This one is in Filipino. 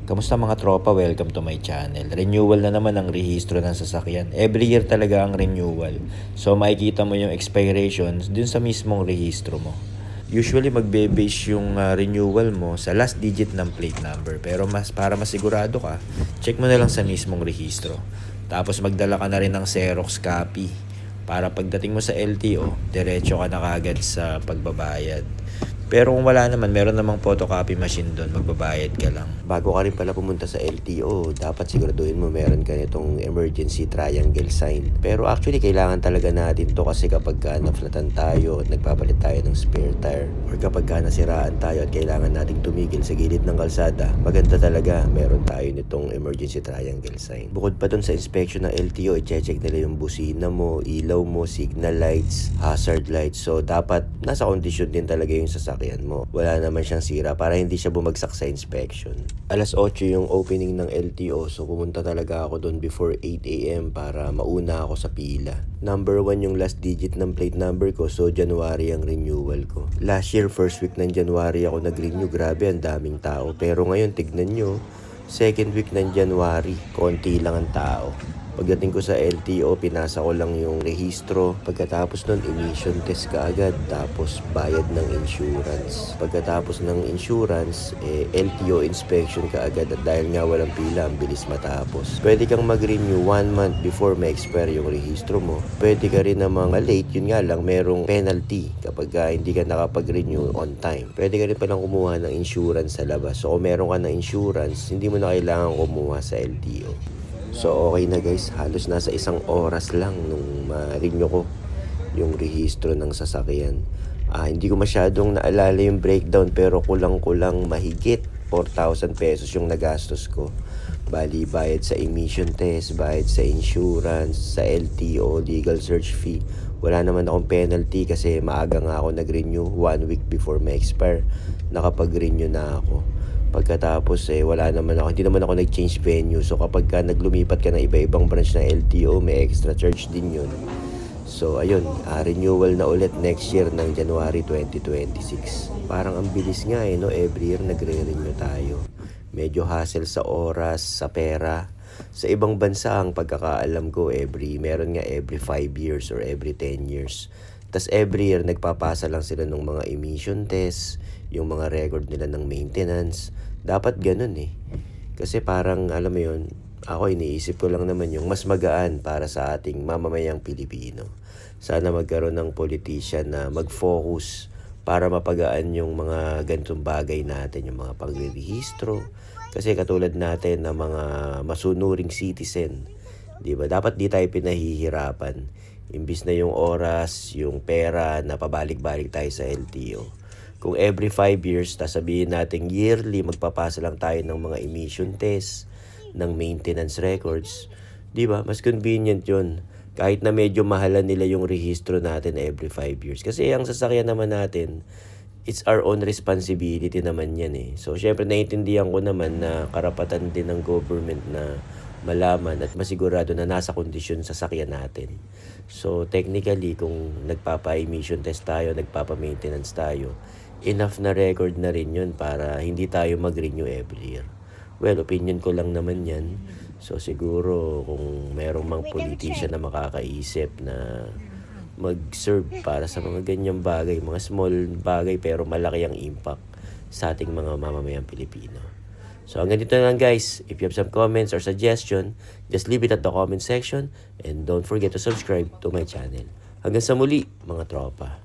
Kamusta mga tropa? Welcome to my channel. Renewal na naman ang rehistro ng sasakyan. Every year talaga ang renewal. So makikita mo yung expirations dun sa mismong rehistro mo. Usually magbe-base yung renewal mo sa last digit ng plate number. Pero para masigurado ka, check mo na lang sa mismong rehistro. Tapos magdala ka na rin ng Xerox copy. Para pagdating mo sa LTO, diretso ka na kagad sa pagbabayad. Pero kung wala naman, meron namang photocopy machine doon, magbabayad ka lang. Bago ka rin pala pumunta sa LTO, dapat siguraduhin mo meron ka nitong emergency triangle sign. Pero actually, kailangan talaga natin to kasi kapag na-flatan tayo at nagpapalit tayo ng spare tire, or kapag nasiraan tayo at kailangan nating tumigil sa gilid ng kalsada, maganda talaga meron tayo nitong emergency triangle sign. Bukod pa doon sa inspection ng LTO, i-check nila yung busina mo, ilaw mo, signal lights, hazard lights. So dapat nasa kondisyon din talaga yung sasakyan mo. Wala naman siyang sira para hindi siya bumagsak sa inspection. Alas 8 yung opening ng LTO, so pumunta talaga ako doon before 8 AM para mauna ako sa pila. Number 1 yung last digit ng plate number ko, so January ang renewal ko. Last year, first week ng January ako nag-renew, grabe ang daming tao. Pero ngayon, tignan nyo, second week ng January, konti lang ang tao. Pagdating ko sa LTO, pinasa ko lang yung rehistro. Pagkatapos nun, emission test ka agad. Tapos bayad ng insurance. Pagkatapos ng insurance, LTO inspection ka agad. At dahil nga walang pila, ang bilis matapos. Pwede kang mag-renew 1 month before ma-expire yung rehistro mo. Pwede ka rin namang late. Yun nga lang, merong penalty kapag hindi ka nakapag-renew on time. Pwede ka rin palang kumuha ng insurance sa labas. So kung meron ka ng insurance, hindi mo na kailangan kumuha sa LTO. So okay na guys, halos nasa 1 oras lang nung ma-renew ko yung rehistro ng sasakyan. Hindi ko masyadong naalala yung breakdown pero kulang-kulang mahigit 4,000 pesos yung nagastos ko. Bali, bayad sa emission test, bayad sa insurance, sa LTO, legal search fee. Wala naman akong penalty kasi maaga nga ako nag-renew 1 week before ma-expire. Nakapag-renew na ako. Pagkatapos wala naman ako, hindi naman ako nag-change venue. So kapag naglumipat ka ng iba-ibang branch ng LTO, may extra charge din yun. So ayun, renewal na ulit next year ng January 2026. Parang ang bilis nga no? Every year nagre-renew tayo. Medyo hassle sa oras, sa pera. Sa ibang bansa ang pagkakaalam ko meron nga every 5 years or every 10 years. Tas every year nagpapasa lang sila ng mga emission tests, yung mga record nila ng maintenance. Dapat ganun Kasi parang alam mo yun, ako iniisip ko lang naman yung mas magaan para sa ating mamamayang Pilipino. Sana magkaroon ng politician na mag-focus para mapagaan yung mga ganitong bagay natin, yung mga pagrerehistro. Kasi katulad natin na mga masunuring citizen, di ba? Dapat di tayo pinahihirapan. Imbis na yung oras, yung pera na pabalik-balik tayo sa LTO. Kung every 5 years, sabihin natin yearly, magpapasa lang tayo ng mga emission tests, ng maintenance records. Di ba? Mas convenient yun. Kahit na medyo mahalan nila yung rehistro natin every 5 years. Kasi ang sasakyan naman natin, it's our own responsibility naman yan So, syempre, naiintindihan ko naman na karapatan din ng government na malaman at masigurado na nasa kondisyon sasakyan natin. So, technically, kung nagpapa-emission test tayo, nagpapa-maintenance tayo, enough na record na rin yun para hindi tayo mag-renew every year. Well, opinion ko lang naman yan. So, siguro kung merong mang politician na makakaisip na mag-serve para sa mga ganyang bagay, mga small bagay pero malaki ang impact sa ating mga mamamayang Pilipino. So hanggang dito na lang guys. If you have some comments or suggestion, just leave it at the comment section and don't forget to subscribe to my channel. Hanggang sa muli mga tropa.